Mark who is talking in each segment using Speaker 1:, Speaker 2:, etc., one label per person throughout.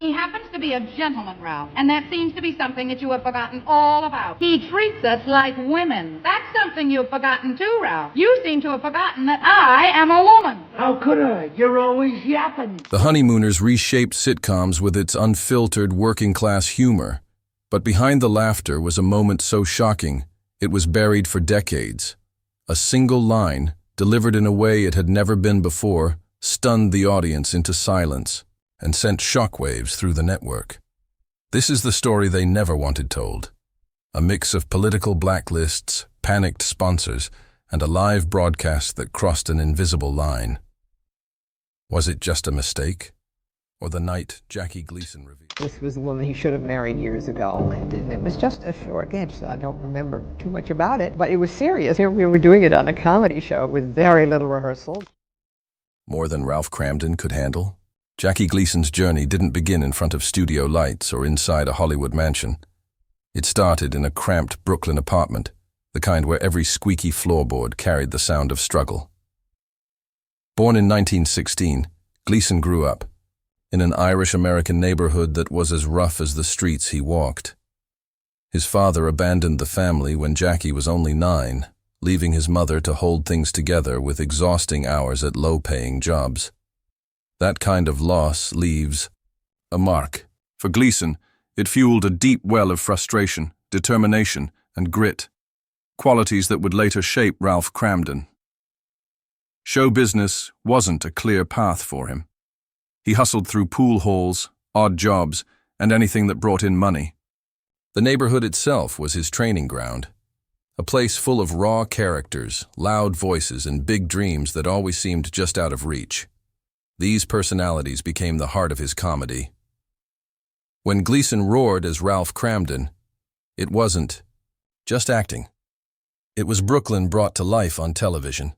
Speaker 1: He happens to be a gentleman, Ralph, and that seems to be something that you have forgotten all about. He treats us like women. That's something you've forgotten too, Ralph. You seem to have forgotten that I am a woman.
Speaker 2: How could I? You're always yapping.
Speaker 3: The Honeymooners reshaped sitcoms with its unfiltered working-class humor. But behind the laughter was a moment so shocking, it was buried for decades. A single line, delivered in a way it had never been before, stunned the audience into silence and sent shockwaves through the network. This is the story they never wanted told. A mix of political blacklists, panicked sponsors, and a live broadcast that crossed an invisible line. Was it just a mistake? Or the night Jackie Gleason revealed?
Speaker 4: This was the woman he should have married years ago, and it was just a short sketch, so I don't remember too much about it, but it was serious. Here we were doing it on a comedy show with very little rehearsal.
Speaker 3: More than Ralph Cramden could handle? Jackie Gleason's journey didn't begin in front of studio lights or inside a Hollywood mansion. It started in a cramped Brooklyn apartment, the kind where every squeaky floorboard carried the sound of struggle. Born in 1916, Gleason grew up in an Irish-American neighborhood that was as rough as the streets he walked. His father abandoned the family when Jackie was only 9, leaving his mother to hold things together with exhausting hours at low-paying jobs. That kind of loss leaves a mark. For Gleason, it fueled a deep well of frustration, determination, and grit, qualities that would later shape Ralph Cramden. Show business wasn't a clear path for him. He hustled through pool halls, odd jobs, and anything that brought in money. The neighborhood itself was his training ground, a place full of raw characters, loud voices, and big dreams that always seemed just out of reach. These personalities became the heart of his comedy. When Gleason roared as Ralph Cramden, it wasn't just acting. It was Brooklyn brought to life on television.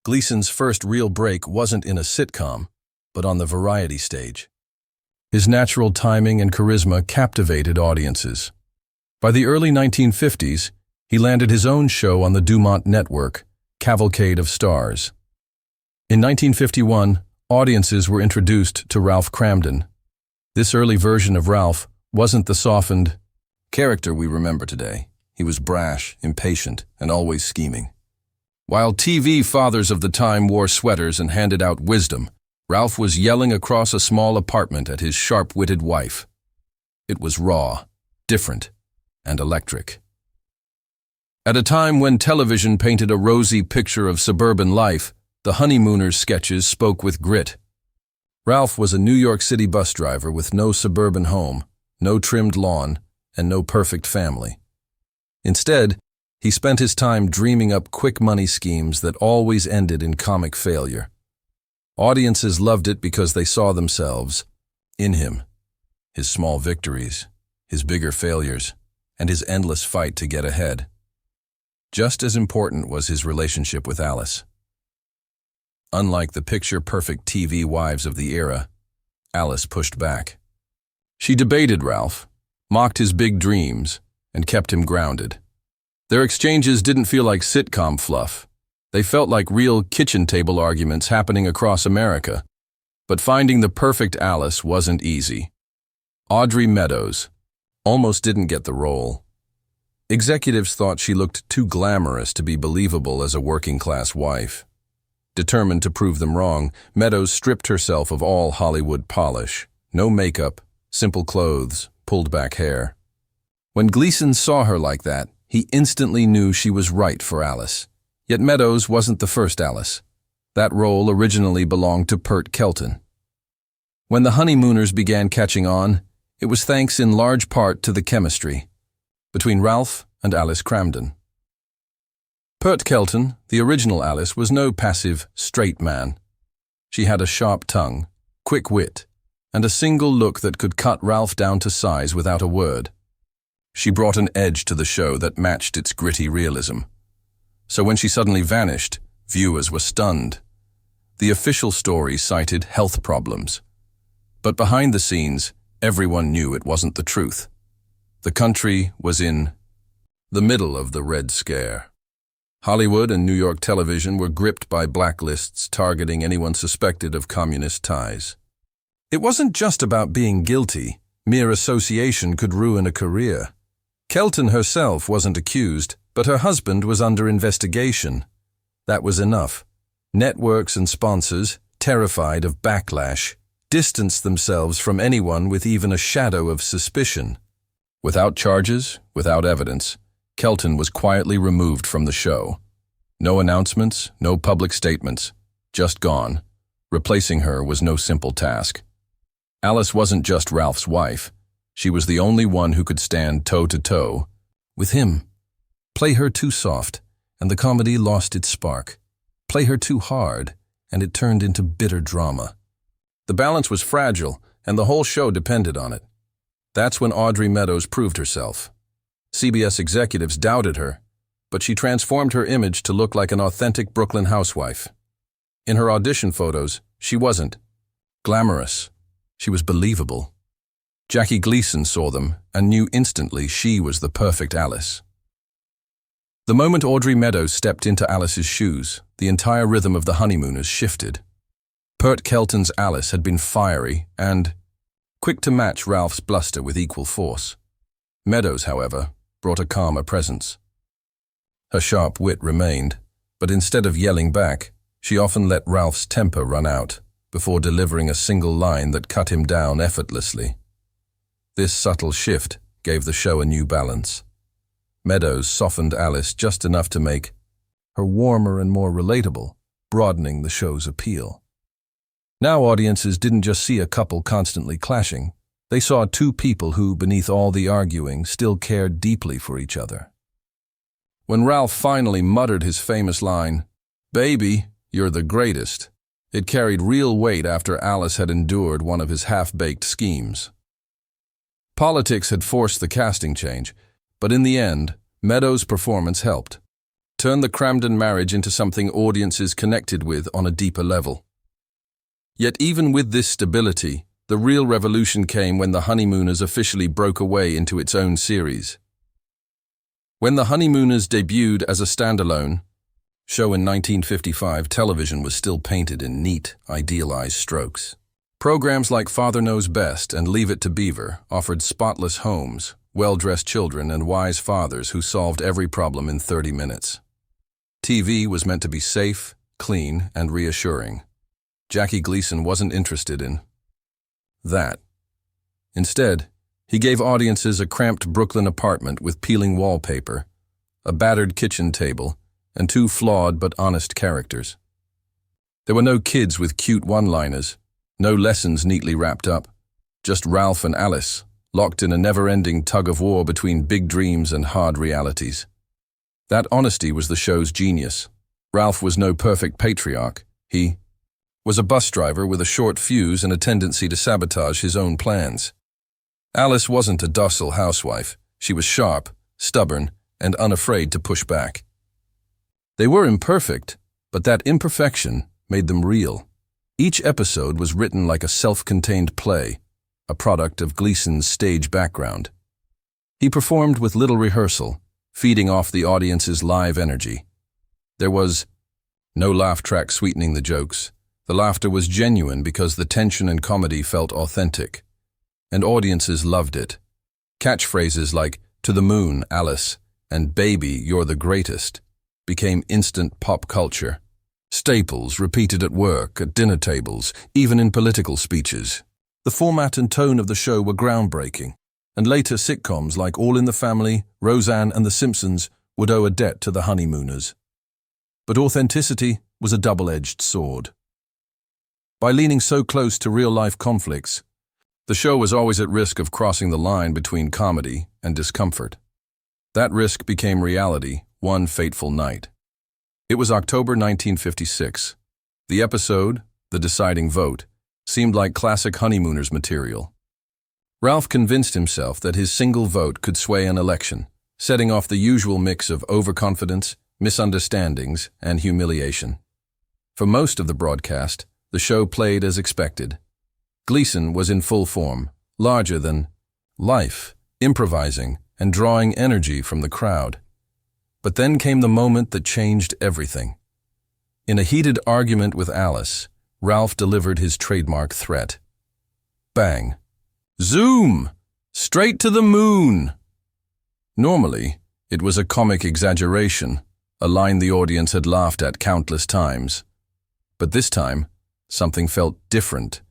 Speaker 3: Gleason's first real break wasn't in a sitcom, but on the variety stage. His natural timing and charisma captivated audiences. By the early 1950s, he landed his own show on the Dumont Network, Cavalcade of Stars. In 1951, audiences were introduced to Ralph Cramden. This early version of Ralph wasn't the softened character we remember today. He was brash, impatient, and always scheming. While TV fathers of the time wore sweaters and handed out wisdom, Ralph was yelling across a small apartment at his sharp-witted wife. It was raw, different, and electric. At a time when television painted a rosy picture of suburban life, the Honeymooners sketches spoke with grit. Ralph was a New York City bus driver with no suburban home, no trimmed lawn, and no perfect family. Instead, he spent his time dreaming up quick money schemes that always ended in comic failure. Audiences loved it because they saw themselves in him, his small victories, his bigger failures, and his endless fight to get ahead. Just as important was his relationship with Alice. Unlike the picture-perfect TV wives of the era, Alice pushed back. She debated Ralph, mocked his big dreams, and kept him grounded. Their exchanges didn't feel like sitcom fluff. They felt like real kitchen table arguments happening across America. But finding the perfect Alice wasn't easy. Audrey Meadows almost didn't get the role. Executives thought she looked too glamorous to be believable as a working-class wife. Determined to prove them wrong, Meadows stripped herself of all Hollywood polish. No makeup, simple clothes, pulled-back hair. When Gleason saw her like that, he instantly knew she was right for Alice. Yet Meadows wasn't the first Alice. That role originally belonged to Pert Kelton. When the Honeymooners began catching on, it was thanks in large part to the chemistry between Ralph and Alice Cramden. Pert Kelton, the original Alice, was no passive, straight man. She had a sharp tongue, quick wit, and a single look that could cut Ralph down to size without a word. She brought an edge to the show that matched its gritty realism. So when she suddenly vanished, viewers were stunned. The official story cited health problems. But behind the scenes, everyone knew it wasn't the truth. The country was in the middle of the Red Scare. Hollywood and New York television were gripped by blacklists targeting anyone suspected of communist ties. It wasn't just about being guilty. Mere association could ruin a career. Kelton herself wasn't accused, but her husband was under investigation. That was enough. Networks and sponsors, terrified of backlash, distanced themselves from anyone with even a shadow of suspicion. Without charges, without evidence, Kelton was quietly removed from the show. No announcements, no public statements, just gone. Replacing her was no simple task. Alice wasn't just Ralph's wife. She was the only one who could stand toe-to-toe with him. Play her too soft, and the comedy lost its spark. Play her too hard, and it turned into bitter drama. The balance was fragile, and the whole show depended on it. That's when Audrey Meadows proved herself. CBS executives doubted her, but she transformed her image to look like an authentic Brooklyn housewife. In her audition photos, she wasn't glamorous. She was believable. Jackie Gleason saw them and knew instantly she was the perfect Alice. The moment Audrey Meadows stepped into Alice's shoes, the entire rhythm of The Honeymooners shifted. Pert Kelton's Alice had been fiery and quick to match Ralph's bluster with equal force. Meadows, however, brought a calmer presence. Her sharp wit remained, but instead of yelling back, she often let Ralph's temper run out before delivering a single line that cut him down effortlessly. This subtle shift gave the show a new balance. Meadows softened Alice just enough to make her warmer and more relatable, broadening the show's appeal. Now audiences didn't just see a couple constantly clashing. They saw two people who, beneath all the arguing, still cared deeply for each other. When Ralph finally muttered his famous line, "Baby, you're the greatest," it carried real weight after Alice had endured one of his half-baked schemes. Politics had forced the casting change, but in the end, Meadows' performance helped. Turned the Cramden marriage into something audiences connected with on a deeper level. Yet even with this stability, the real revolution came when The Honeymooners officially broke away into its own series. When The Honeymooners debuted as a standalone show in 1955, television was still painted in neat, idealized strokes. Programs like Father Knows Best and Leave It to Beaver offered spotless homes, well-dressed children, and wise fathers who solved every problem in 30 minutes. TV was meant to be safe, clean, and reassuring. Jackie Gleason wasn't interested in that. Instead, he gave audiences a cramped Brooklyn apartment with peeling wallpaper, a battered kitchen table, and two flawed but honest characters. There were no kids with cute one-liners, no lessons neatly wrapped up, just Ralph and Alice, locked in a never-ending tug-of-war between big dreams and hard realities. That honesty was the show's genius. Ralph was no perfect patriarch. He was a bus driver with a short fuse and a tendency to sabotage his own plans. Alice wasn't a docile housewife. She was sharp, stubborn, and unafraid to push back. They were imperfect, but that imperfection made them real. Each episode was written like a self-contained play, a product of Gleason's stage background. He performed with little rehearsal, feeding off the audience's live energy. There was no laugh track sweetening the jokes. The laughter was genuine because the tension and comedy felt authentic. And audiences loved it. Catchphrases like, "To the moon, Alice," and "Baby, you're the greatest," became instant pop culture. Staples repeated at work, at dinner tables, even in political speeches. The format and tone of the show were groundbreaking, and later sitcoms like All in the Family, Roseanne, and The Simpsons would owe a debt to The Honeymooners. But authenticity was a double-edged sword. By leaning so close to real-life conflicts, the show was always at risk of crossing the line between comedy and discomfort. That risk became reality one fateful night. It was October 1956. The episode, The Deciding Vote, seemed like classic Honeymooners material. Ralph convinced himself that his single vote could sway an election, setting off the usual mix of overconfidence, misunderstandings, and humiliation. For most of the broadcast, the show played as expected. Gleason was in full form, larger than life, improvising, and drawing energy from the crowd. But then came the moment that changed everything. In a heated argument with Alice, Ralph delivered his trademark threat. Bang. Zoom! Straight to the moon! Normally, it was a comic exaggeration, a line the audience had laughed at countless times. But this time, something felt different.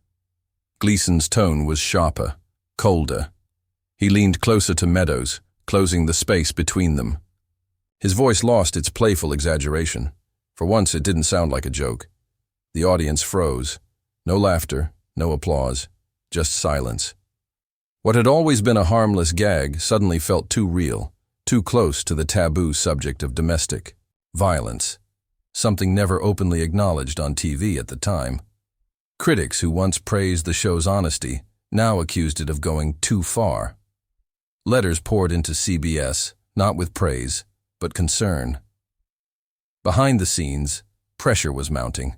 Speaker 3: Gleason's tone was sharper, colder. He leaned closer to Meadows, closing the space between them. His voice lost its playful exaggeration. For once, it didn't sound like a joke. The audience froze. No laughter, no applause, just silence. What had always been a harmless gag suddenly felt too real, too close to the taboo subject of domestic violence, something never openly acknowledged on TV at the time. Critics who once praised the show's honesty now accused it of going too far. Letters poured into CBS, not with praise, but concern. Behind the scenes, pressure was mounting.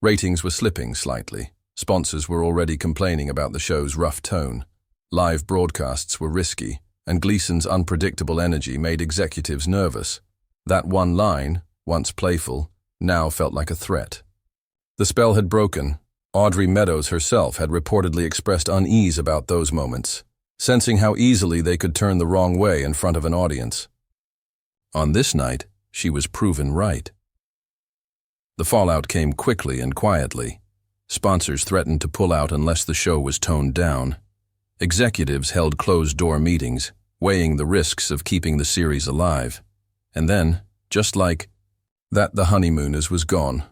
Speaker 3: Ratings were slipping slightly. Sponsors were already complaining about the show's rough tone. Live broadcasts were risky, and Gleason's unpredictable energy made executives nervous. That one line, once playful, now felt like a threat. The spell had broken. Audrey Meadows herself had reportedly expressed unease about those moments, sensing how easily they could turn the wrong way in front of an audience. On this night, she was proven right. The fallout came quickly and quietly. Sponsors threatened to pull out unless the show was toned down. Executives held closed-door meetings, weighing the risks of keeping the series alive. And then, just like that, The Honeymooners was gone.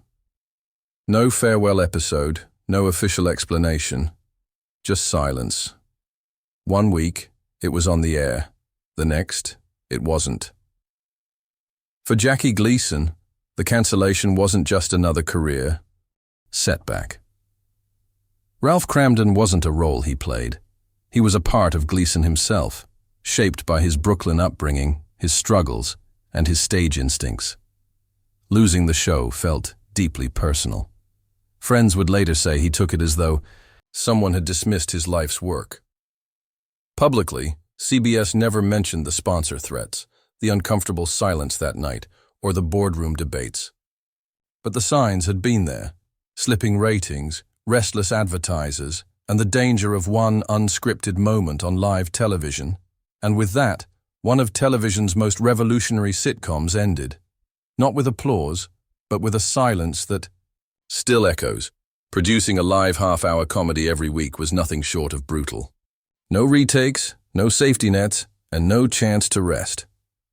Speaker 3: No farewell episode, no official explanation, just silence. 1 week, it was on the air. The next, it wasn't. For Jackie Gleason, the cancellation wasn't just another career setback. Ralph Cramden wasn't a role he played. He was a part of Gleason himself, shaped by his Brooklyn upbringing, his struggles, and his stage instincts. Losing the show felt deeply personal. Friends would later say he took it as though someone had dismissed his life's work. Publicly, CBS never mentioned the sponsor threats, the uncomfortable silence that night, or the boardroom debates. But the signs had been there: slipping ratings, restless advertisers, and the danger of one unscripted moment on live television. And with that, one of television's most revolutionary sitcoms ended. Not with applause, but with a silence that still echoes. Producing a live half-hour comedy every week was nothing short of brutal. No retakes, no safety nets, and no chance to rest.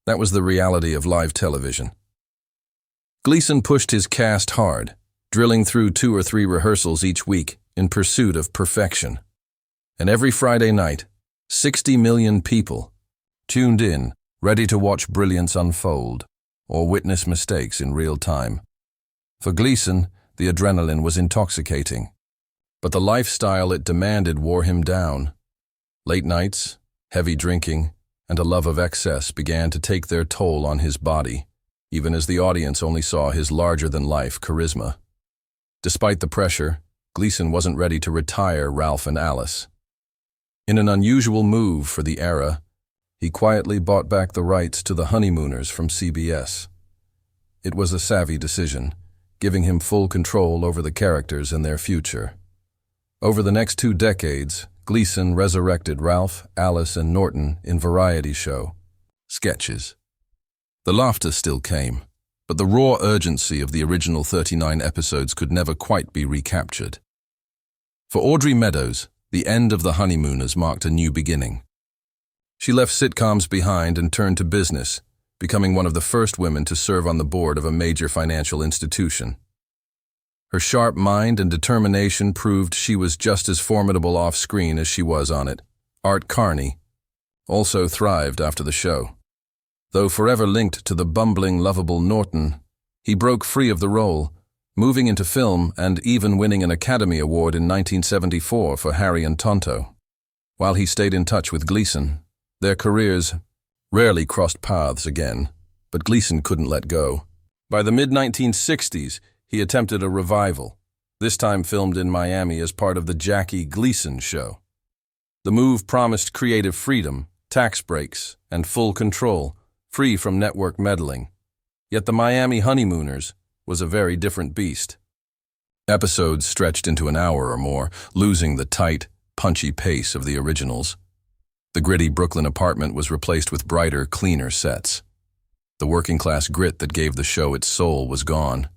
Speaker 3: That was the reality of live television. Gleason pushed his cast hard, drilling through 2 or 3 rehearsals each week in pursuit of perfection. And every Friday night, 60 million people tuned in, ready to watch brilliance unfold or witness mistakes in real time. For Gleason, the adrenaline was intoxicating, but the lifestyle it demanded wore him down. Late nights, heavy drinking, and a love of excess began to take their toll on his body, even as the audience only saw his larger-than-life charisma. Despite the pressure, Gleason wasn't ready to retire Ralph and Alice. In an unusual move for the era, he quietly bought back the rights to The Honeymooners from CBS. It was a savvy decision, giving him full control over the characters and their future. Over the next 2 decades, Gleason resurrected Ralph, Alice, and Norton in variety show sketches. The laughter still came, but the raw urgency of the original 39 episodes could never quite be recaptured. For Audrey Meadows, the end of The Honeymooners marked a new beginning. She left sitcoms behind and turned to business, becoming one of the first women to serve on the board of a major financial institution. Her sharp mind and determination proved she was just as formidable off-screen as she was on it. Art Carney also thrived after the show. Though forever linked to the bumbling, lovable Norton, he broke free of the role, moving into film and even winning an Academy Award in 1974 for Harry and Tonto. While he stayed in touch with Gleason, their careers rarely crossed paths again, but Gleason couldn't let go. By the mid-1960s, he attempted a revival, this time filmed in Miami as part of the Jackie Gleason Show. The move promised creative freedom, tax breaks, and full control, free from network meddling. Yet the Miami Honeymooners was a very different beast. Episodes stretched into an hour or more, losing the tight, punchy pace of the originals. The gritty Brooklyn apartment was replaced with brighter, cleaner sets. The working-class grit that gave the show its soul was gone.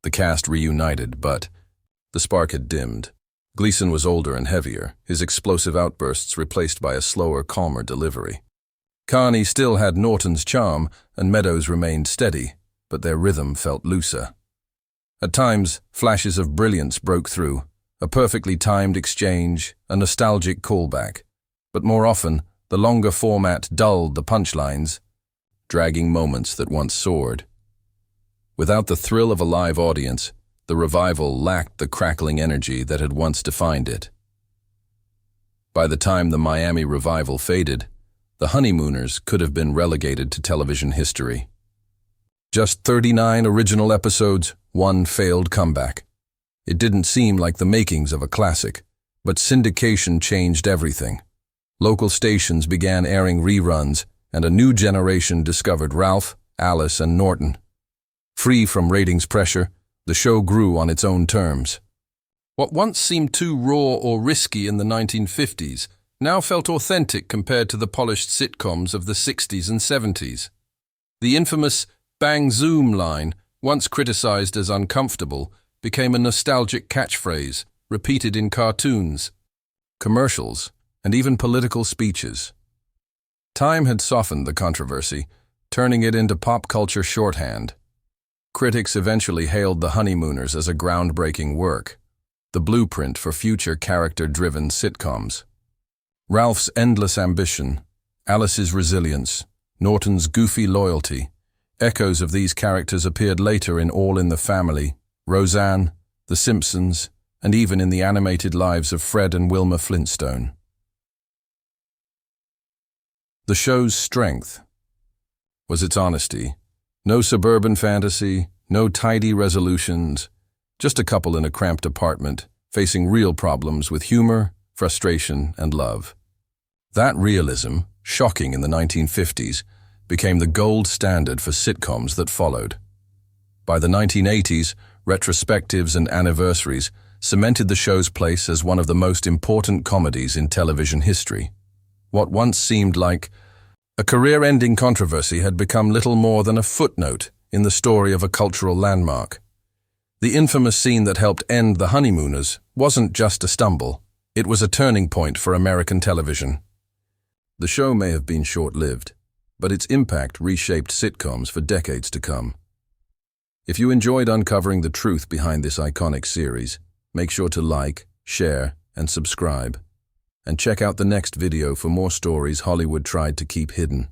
Speaker 3: The cast reunited, but the spark had dimmed. Gleason was older and heavier, his explosive outbursts replaced by a slower, calmer delivery. Carney still had Norton's charm, and Meadows remained steady, but their rhythm felt looser. At times, flashes of brilliance broke through, a perfectly timed exchange, a nostalgic callback. But more often, the longer format dulled the punchlines, dragging moments that once soared. Without the thrill of a live audience, the revival lacked the crackling energy that had once defined it. By the time the Miami revival faded, the Honeymooners could have been relegated to television history. Just 39 original episodes, one failed comeback. It didn't seem like the makings of a classic, but syndication changed everything. Local stations began airing reruns, and a new generation discovered Ralph, Alice, and Norton. Free from ratings pressure, the show grew on its own terms. What once seemed too raw or risky in the 1950s now felt authentic compared to the polished sitcoms of the 60s and 70s. The infamous "bang zoom" line, once criticized as uncomfortable, became a nostalgic catchphrase, repeated in cartoons, commercials, and even political speeches. Time had softened the controversy, turning it into pop culture shorthand. Critics eventually hailed The Honeymooners as a groundbreaking work, the blueprint for future character-driven sitcoms. Ralph's endless ambition, Alice's resilience, Norton's goofy loyalty, echoes of these characters appeared later in All in the Family, Roseanne, The Simpsons, and even in the animated lives of Fred and Wilma Flintstone. The show's strength was its honesty. No suburban fantasy, no tidy resolutions, just a couple in a cramped apartment, facing real problems with humor, frustration, and love. That realism, shocking in the 1950s, became the gold standard for sitcoms that followed. By the 1980s, retrospectives and anniversaries cemented the show's place as one of the most important comedies in television history. What once seemed like a career-ending controversy had become little more than a footnote in the story of a cultural landmark. The infamous scene that helped end The Honeymooners wasn't just a stumble, it was a turning point for American television. The show may have been short-lived, but its impact reshaped sitcoms for decades to come. If you enjoyed uncovering the truth behind this iconic series, make sure to like, share, and subscribe. And check out the next video for more stories Hollywood tried to keep hidden.